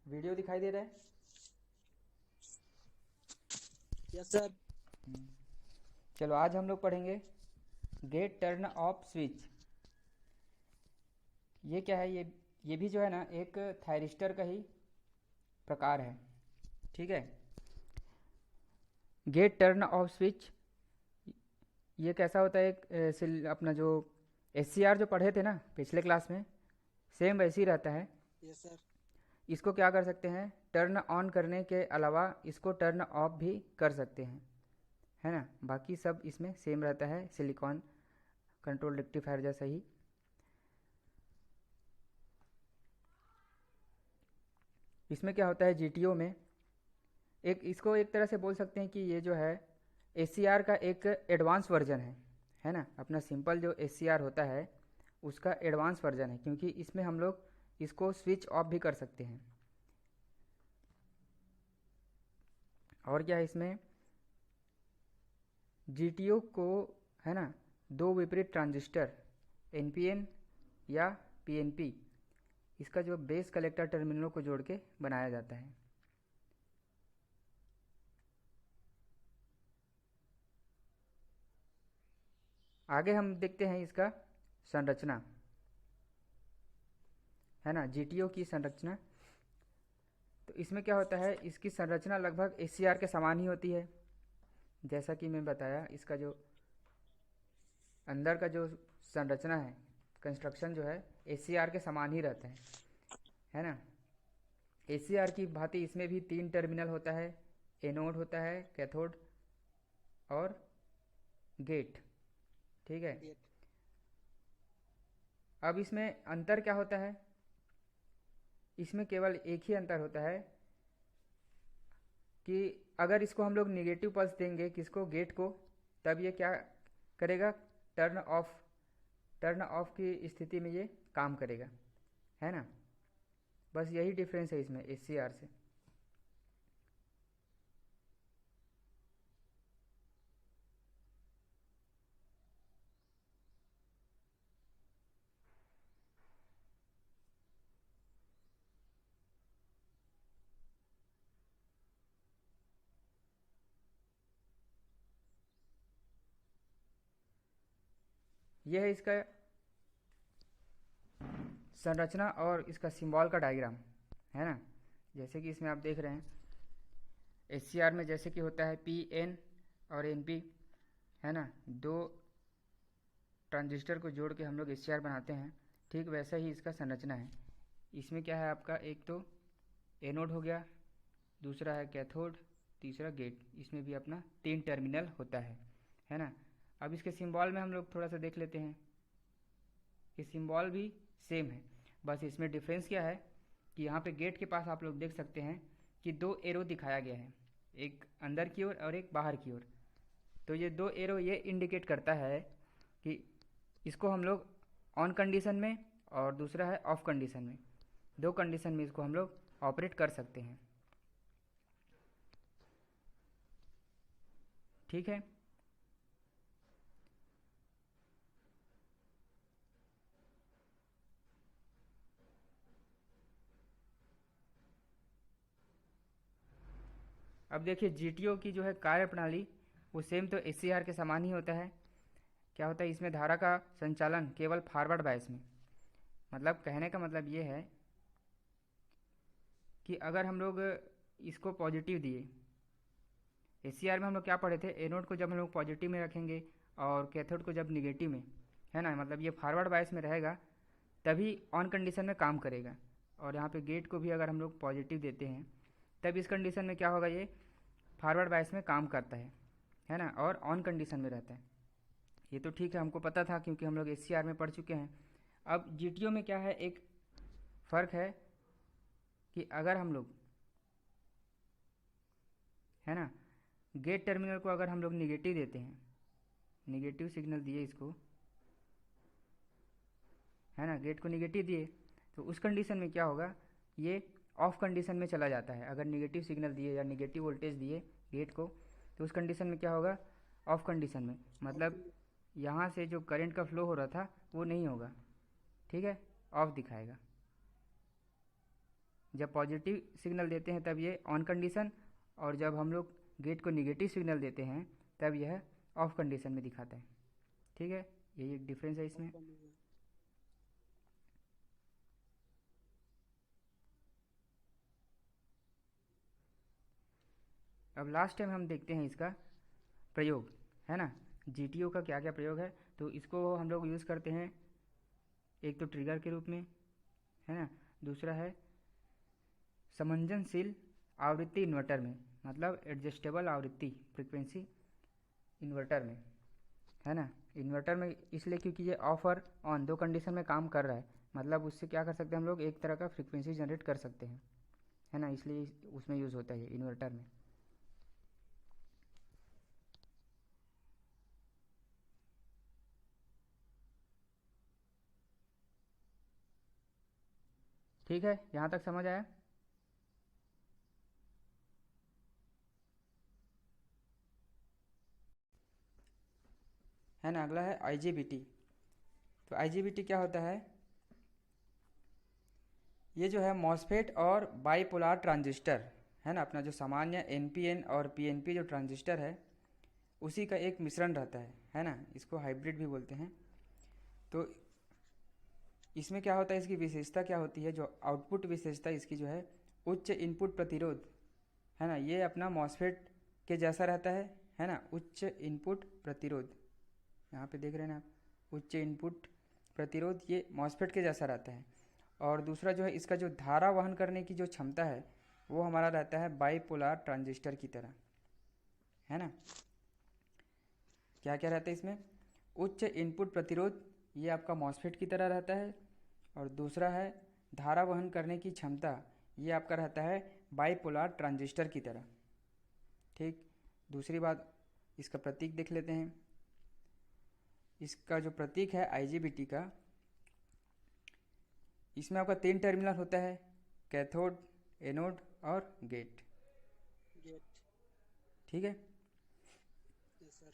Video दिखाई दे रहा है? Yes sir. चलो आज हम लोग पढ़ेंगे गेट टर्न ऑफ स्विच। ये क्या है? ये भी जो है ना एक थायरिस्टर का ही प्रकार है। ठीक है। गेट टर्न ऑफ स्विच ये कैसा होता है? अपना जो एस जो पढ़े थे ना पिछले क्लास में, सेम वैसे ही रहता है। Yes sir. इसको क्या कर सकते हैं, टर्न ऑन करने के अलावा इसको टर्न ऑफ भी कर सकते हैं, है ना। बाकी सब इसमें सेम रहता है, सिलिकॉन कंट्रोल रेक्टिफायर जैसा ही। इसमें क्या होता है जीटीओ में, एक इसको एक तरह से बोल सकते हैं कि ये जो है एसीआर का एक एडवांस वर्जन है ना। अपना सिंपल जो एसीआर होता है उसका एडवांस वर्जन है, क्योंकि इसमें हम लोग इसको स्विच ऑफ भी कर सकते हैं। और क्या है इसमें, जीटीओ को, है ना, दो विपरीत ट्रांजिस्टर एनपीएन या पीएनपी, इसका जो बेस कलेक्टर टर्मिनलों को जोड़ के बनाया जाता है। आगे हम देखते हैं इसका संरचना, है ना, जीटीओ की संरचना। तो इसमें क्या होता है, इसकी संरचना लगभग एसीआर के समान ही होती है। जैसा कि मैं बताया, इसका जो अंदर का जो संरचना है, कंस्ट्रक्शन जो है एसीआर के समान ही रहता है ना। एसीआर की भांति इसमें भी तीन टर्मिनल होता है, एनोड होता है, कैथोड और गेट। ठीक है। गेट। अब इसमें अंतर क्या होता है, इसमें केवल एक ही अंतर होता है कि अगर इसको हम लोग निगेटिव पल्स देंगे, किसको, गेट को, तब ये क्या करेगा, टर्न ऑफ, टर्न ऑफ की स्थिति में ये काम करेगा, है ना। बस यही डिफरेंस है इसमें एसीआर से। यह है इसका संरचना और इसका सिंबल का डायग्राम, है ना। जैसे कि इसमें आप देख रहे हैं एससीआर में जैसे कि होता है पी एन और एन पी, है ना, दो ट्रांजिस्टर को जोड़ के हम लोग एससीआर बनाते हैं। ठीक वैसा ही इसका संरचना है। इसमें क्या है आपका, एक तो एनोड हो गया, दूसरा है कैथोड, तीसरा गेट। इसमें भी अपना तीन टर्मिनल होता है ना। अब इसके सिंबल में हम लोग थोड़ा सा देख लेते हैं। ये सिंबल भी सेम है, बस इसमें डिफरेंस क्या है कि यहाँ पे गेट के पास आप लोग देख सकते हैं कि दो एरो दिखाया गया है, एक अंदर की ओर और एक बाहर की ओर। तो ये दो एरो ये इंडिकेट करता है कि इसको हम लोग ऑन कंडीशन में और दूसरा है ऑफ कंडीशन में, दो कंडीशन में इसको हम लोग ऑपरेट कर सकते हैं। ठीक है। अब देखिए जीटीओ की जो है कार्य प्रणाली वो सेम तो एससीआर के समान ही होता है। क्या होता है इसमें, धारा का संचालन केवल फॉरवर्ड बायस में। मतलब कहने का मतलब ये है कि अगर हम लोग इसको पॉजिटिव दिए, एससीआर में हम लोग क्या पढ़े थे, एनोड को जब हम लोग पॉजिटिव में रखेंगे और कैथोड को जब निगेटिव में, है ना, मतलब ये फॉरवर्ड बायस में रहेगा तभी ऑन कंडीशन में काम करेगा। और यहाँ पे गेट को भी अगर हम लोग पॉजिटिव देते हैं तब इस कंडीशन में क्या होगा, ये फॉरवर्ड बायस में काम करता है ना, और ऑन कंडीशन में रहता है। ये तो ठीक है, हमको पता था क्योंकि हम लोग एस में पढ़ चुके हैं। अब जी में क्या है, एक फ़र्क है कि अगर हम लोग, है ना, गेट टर्मिनल को अगर हम लोग निगेटिव देते हैं, निगेटिव सिग्नल दिए इसको, है ना, गेट को निगेटिव दिए, तो उस कंडीशन में क्या होगा, ये ऑफ कंडीशन में चला जाता है। अगर निगेटिव सिग्नल दिए या निगेटिव वोल्टेज दिए गेट को, तो उस कंडीशन में क्या होगा, ऑफ कंडीशन में, मतलब यहाँ से जो करंट का फ्लो हो रहा था वो नहीं होगा। ठीक है, ऑफ दिखाएगा। जब पॉजिटिव सिग्नल देते हैं तब ये ऑन कंडीशन, और जब हम लोग गेट को निगेटिव सिग्नल देते हैं तब यह ऑफ कंडीशन में दिखाता है। ठीक है, यही एक डिफरेंस है इसमें। अब लास्ट टाइम हम देखते हैं इसका प्रयोग, है ना, GTO का क्या क्या प्रयोग है। तो इसको हम लोग यूज़ करते हैं एक तो ट्रिगर के रूप में, है ना, दूसरा है समंजनशील आवृत्ति इन्वर्टर में, मतलब एडजस्टेबल आवृत्ति फ्रीक्वेंसी इन्वर्टर में, है ना। इन्वर्टर में इसलिए क्योंकि ये ऑफ और ऑन दो कंडीशन में काम कर रहा है, मतलब उससे क्या कर सकते हैं हम लोग, एक तरह का फ्रीक्वेंसी जनरेट कर सकते हैं, है ना, इसलिए उसमें यूज़ होता है ये इन्वर्टर में। ठीक है, यहाँ तक समझ आया। है ना, अगला है IGBT। तो IGBT क्या होता है, ये जो है मॉसफेट और बाईपोलार ट्रांजिस्टर, है ना, अपना जो सामान्य NPN और PNP जो ट्रांजिस्टर है उसी का एक मिश्रण रहता है ना, इसको हाइब्रिड भी बोलते हैं। तो इसमें क्या होता है, इसकी विशेषता क्या होती है, जो आउटपुट विशेषता इसकी जो है उच्च इनपुट प्रतिरोध, है ना, ये अपना मॉसफेट के जैसा रहता है ना, उच्च इनपुट प्रतिरोध, यहाँ पे देख रहे हैं ना आप, उच्च इनपुट प्रतिरोध ये मॉसफेट के जैसा रहता है। और दूसरा जो है इसका जो धारा वहन करने की जो क्षमता है वो हमारा रहता है बाईपोलार ट्रांजिस्टर की तरह, है ना। क्या क्या रहता है इसमें, उच्च इनपुट प्रतिरोध ये आपका मॉसफेट की तरह रहता है, और दूसरा है धारा वहन करने की क्षमता, ये आपका रहता है बाईपोलार ट्रांजिस्टर की तरह। ठीक, दूसरी बात, इसका प्रतीक देख लेते हैं। इसका जो प्रतीक है IGBT का, इसमें आपका 3 टर्मिनल होता है, कैथोड, एनोड और गेट। ठीक है, सर।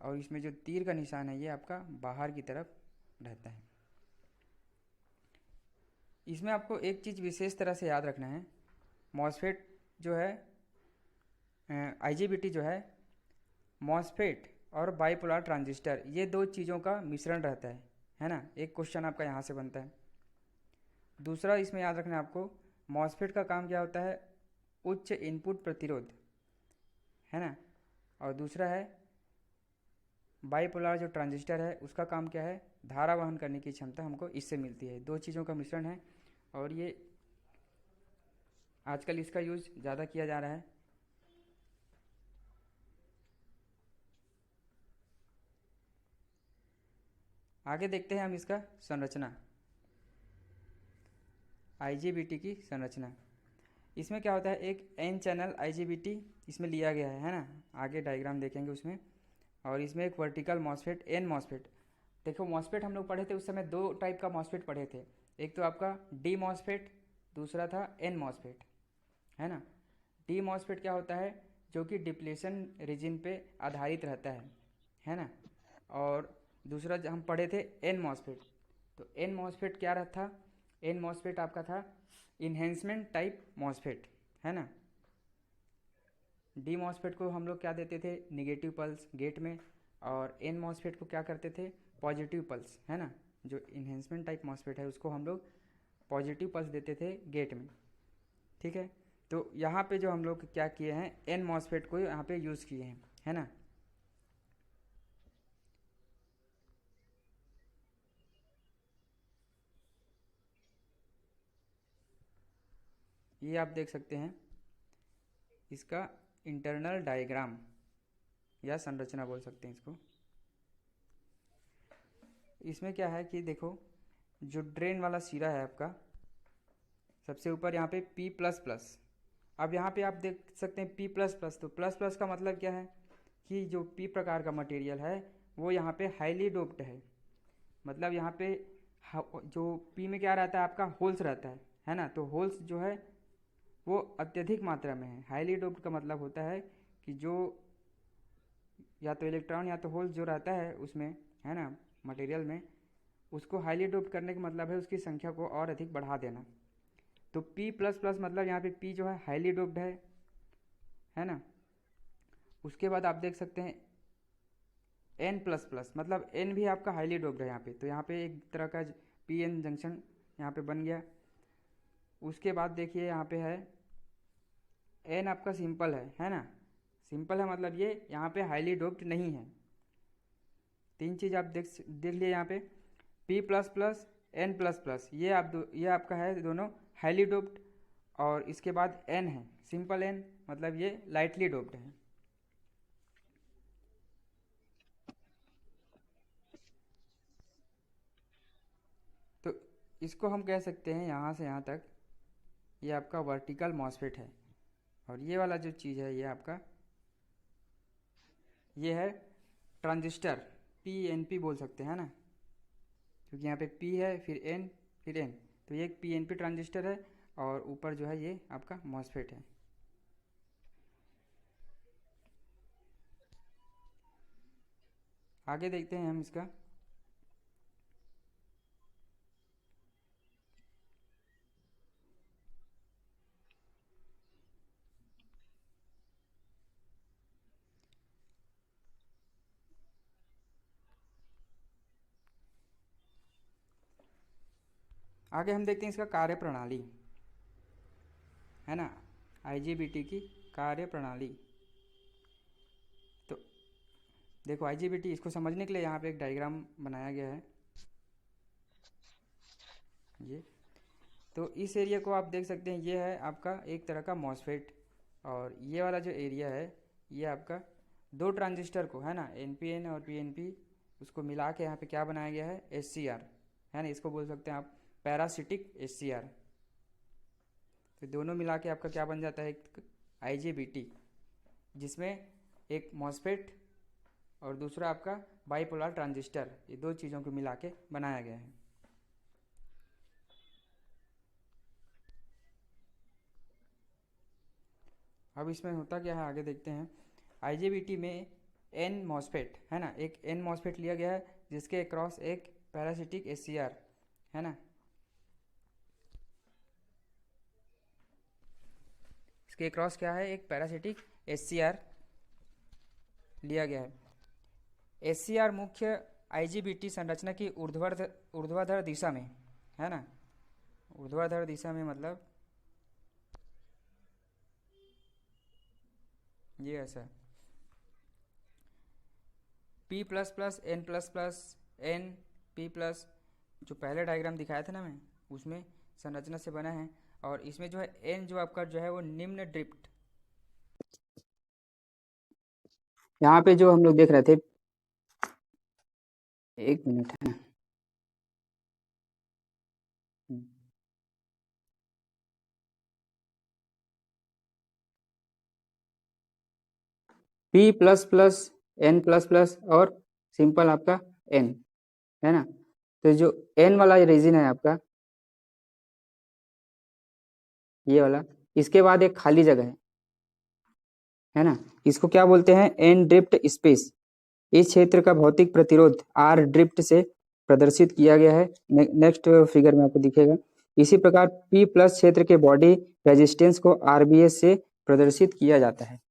और इसमें जो तीर का निशान है ये आपका बाहर की तरफ रहता है। इसमें आपको एक चीज़ विशेष तरह से याद रखना है, मॉसफेट जो है IGBT जो है मॉसफेट और बाईपोलार ट्रांजिस्टर, ये दो चीज़ों का मिश्रण रहता है ना। एक क्वेश्चन आपका यहाँ से बनता है। दूसरा इसमें याद रखना है आपको, मॉसफेट का काम क्या होता है, उच्च इनपुट प्रतिरोध, है ना, और दूसरा है बाईपोलार जो ट्रांजिस्टर है उसका काम क्या है, धारा वहन करने की क्षमता हमको इससे मिलती है। दो चीज़ों का मिश्रण है, और ये आजकल इसका यूज़ ज़्यादा किया जा रहा है। आगे देखते हैं हम इसका संरचना, IGBT की संरचना। इसमें क्या होता है, एक N चैनल IGBT इसमें लिया गया है ना, आगे डायग्राम देखेंगे उसमें। और इसमें एक वर्टिकल मॉसफेट, N मॉसफेट। देखो मॉसफेट हम लोग पढ़े थे उस समय, दो टाइप का मॉसफेट पढ़े थे, एक तो आपका D मॉसफेट, दूसरा था N मॉसफेट, है ना। D मॉसफेट क्या होता है, जो कि डिप्लेशन रीजन पे आधारित रहता है ना। और दूसरा हम पढ़े थे N मॉसफेट। तो N मॉसफेट क्या रहता, N मॉसफेट आपका था इन्हेंसमेंट टाइप मॉसफेट, है ना। D मॉसफेट को हम लोग क्या देते थे, निगेटिव पल्स गेट में, और N मॉसफेट को क्या करते थे, पॉजिटिव पल्स, है ना। जो इन्हेंसमेंट टाइप मॉसफेट है उसको हम लोग पॉजिटिव पल्स देते थे गेट में। ठीक है, तो यहाँ पे जो हम लोग क्या किए हैं, N मॉसफेट को यहाँ पे यूज़ किए हैं, है ना। ये आप देख सकते हैं इसका इंटरनल डायग्राम या संरचना बोल सकते हैं इसको। इसमें क्या है कि देखो, जो ड्रेन वाला सिरा है आपका सबसे ऊपर यहाँ पे P++। अब यहाँ पे आप देख सकते हैं P++, तो प्लस प्लस का मतलब क्या है कि जो P प्रकार का मटेरियल है वो यहाँ पे हाईली डोप्ड है। मतलब यहाँ पे जो P में क्या रहता है आपका, होल्स रहता है ना। तो होल्स जो है वो अत्यधिक मात्रा में है। हाईली डोप्ड का मतलब होता है कि जो या तो इलेक्ट्रॉन या तो होल्स जो रहता है उसमें, है ना, मटेरियल में, उसको हाईली डोप्ड करने का मतलब है उसकी संख्या को और अधिक बढ़ा देना। तो P प्लस प्लस मतलब यहाँ पे P जो है हाईली डोप्ड है ना। उसके बाद आप देख सकते हैं N प्लस प्लस मतलब N भी आपका हाईली डोप्ड है यहाँ पे, तो यहाँ पे एक तरह का PN जंक्शन यहाँ पे बन गया। उसके बाद देखिए यहाँ पे है N आपका सिंपल है ना। सिंपल है मतलब ये यहाँ पे हाईली डोप्ड नहीं है। तीन चीज़ आप देख लिए यहाँ पे, P plus plus N plus plus ये आपका है दोनों हाईली डोप्ड, और इसके बाद N है सिंपल N मतलब ये लाइटली डोप्ड है। तो इसको हम कह सकते हैं यहाँ से यहाँ तक ये आपका वर्टिकल मॉसफेट है, और ये वाला जो चीज़ है ये आपका ये है ट्रांजिस्टर, PNP बोल सकते हैं ना, क्योंकि यहाँ पे P है फिर N फिर N, तो ये एक PNP ट्रांजिस्टर है, और ऊपर जो है ये आपका मॉसफेट है। आगे देखते हैं हम इसका। आगे हम देखते हैं इसका कार्य प्रणाली, है ना, IGBT की कार्य प्रणाली। तो देखो IGBT, इसको समझने के लिए यहाँ पे एक डायग्राम बनाया गया है ये। तो इस एरिया को आप देख सकते हैं, ये है आपका एक तरह का मॉसफेट, और ये वाला जो एरिया है ये आपका दो ट्रांजिस्टर को, है ना, NPN और PNP, उसको मिला के यहाँ पे क्या बनाया गया है, SCR, है ना, इसको बोल सकते हैं आप पैरासिटिक SCR। तो दोनों मिला के आपका क्या बन जाता है, एक IGBT, जिसमें एक मॉसफेट और दूसरा आपका बाईपोलर ट्रांजिस्टर, ये दो चीज़ों को मिला के बनाया गया है। अब इसमें होता क्या है आगे देखते हैं। IGBT में N मॉसफेट, है ना, एक N मॉसफेट लिया गया है जिसके अक्रॉस एक पैरासिटिक SCR, है ना, इसके अक्रॉस क्या है, एक पैरासिटिक SCR लिया गया है। SCR मुख्य IGBT संरचना की ऊर्ध्वाधर दिशा में, है ना, ऊर्ध्वाधर दिशा में मतलब ये ऐसा P plus plus N plus plus N P plus, जो पहले डायग्राम दिखाया था ना मैं, उसमें संरचना से बना है। और इसमें जो है N जो आपका जो है वो निम्न ड्रिफ्ट, यहाँ पे जो हम लोग देख रहे थे, एक मिनट है ना, P plus plus N plus plus और सिंपल आपका N, है ना। तो जो N वाला रीजन है आपका ये वाला, इसके बाद एक खाली जगह है ना, इसको क्या बोलते हैं, N ड्रिफ्ट स्पेस। इस क्षेत्र का भौतिक प्रतिरोध R ड्रिफ्ट से प्रदर्शित किया गया है, नेक्स्ट फिगर में आपको दिखेगा। इसी प्रकार P प्लस क्षेत्र के बॉडी रेजिस्टेंस को RBS से प्रदर्शित किया जाता है।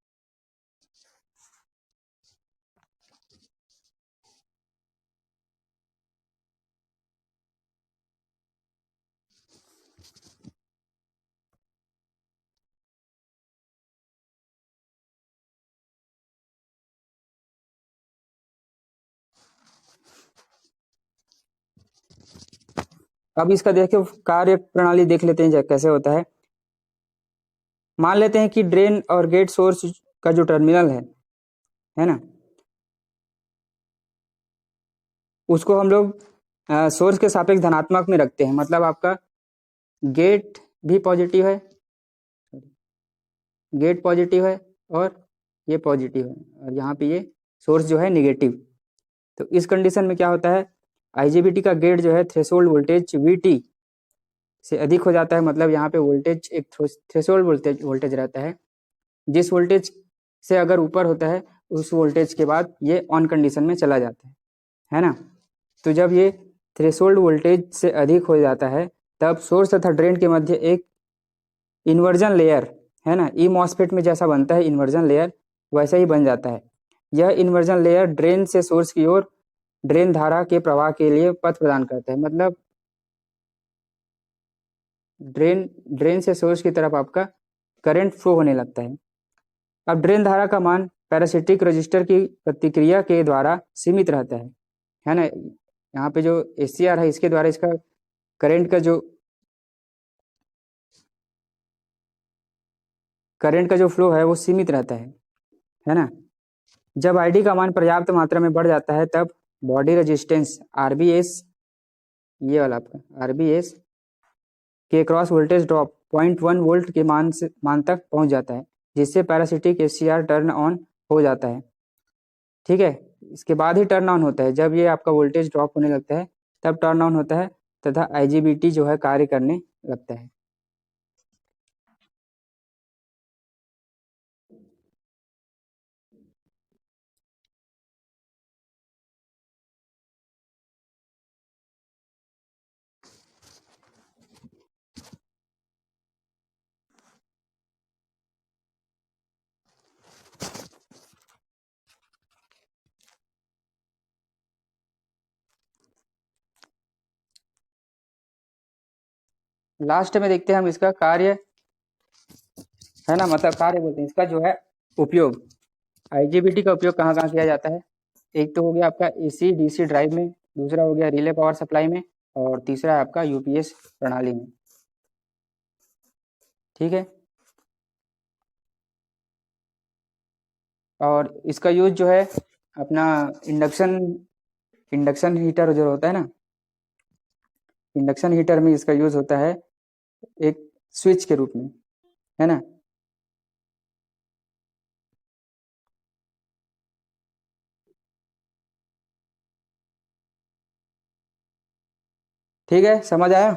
अब इसका देखिए कार्य प्रणाली देख लेते हैं कैसे होता है। मान लेते हैं कि ड्रेन और गेट सोर्स का जो टर्मिनल है ना, उसको हम लोग सोर्स के सापेक्ष धनात्मक में रखते हैं, मतलब आपका गेट भी पॉजिटिव है, गेट पॉजिटिव है और ये पॉजिटिव है, और यहाँ पे ये सोर्स जो है निगेटिव। तो इस कंडीशन में क्या होता है, IGBT का गेट जो है थ्रेशोल्ड वोल्टेज VT से अधिक हो जाता है, मतलब यहाँ पे वोल्टेज एक थ्रेशोल्ड वोल्टेज रहता है, जिस वोल्टेज से अगर ऊपर होता है उस वोल्टेज के बाद ये ऑन कंडीशन में चला जाता है ना। तो जब ये थ्रेशोल्ड वोल्टेज से अधिक हो जाता है तब सोर्स तथा ड्रेन के मध्य एक इन्वर्जन लेयर, है ना, ई मॉसफेट में जैसा बनता है इन्वर्जन लेयर वैसा ही बन जाता है। यह इन्वर्जन लेयर ड्रेन से सोर्स की ओर ड्रेन धारा के प्रवाह के लिए पथ प्रदान करता है। मतलब ड्रेन ड्रेन से सोर्स की तरफ आपका करंट फ्लो होने लगता है। अब ड्रेन धारा का मान पैरासिटिक रजिस्टर की प्रतिक्रिया के द्वारा सीमित रहता है ना। यहाँ पे जो एससीआर है इसके द्वारा इसका करंट का जो फ्लो है वो सीमित रहता है ना। जब आईडी का मान पर्याप्त मात्रा में बढ़ जाता है तब बॉडी रेजिस्टेंस आरबीएस, ये वाला आपका आरबीएस के क्रॉस वोल्टेज ड्रॉप 0.1 वोल्ट के मान तक पहुंच जाता है, जिससे पैरासिटिक एससीआर टर्न ऑन हो जाता है। ठीक है, इसके बाद ही टर्न ऑन होता है। जब ये आपका वोल्टेज ड्रॉप होने लगता है तब टर्न ऑन होता है तथा आईजीबीटी जो है कार्य करने लगता है। लास्ट में देखते हैं हम इसका कार्य, है ना, मतलब कार्य बोलते हैं इसका जो है उपयोग। आईजीबीटी का उपयोग कहाँ कहाँ किया जाता है? एक तो हो गया आपका एसी डीसी ड्राइव में, दूसरा हो गया रिले पावर सप्लाई में, और तीसरा है आपका यूपीएस प्रणाली में। ठीक है, और इसका यूज जो है अपना इंडक्शन इंडक्शन हीटर जो होता है ना, इंडक्शन हीटर में इसका यूज होता है एक स्विच के रूप में, है ना। ठीक है, समझ आया?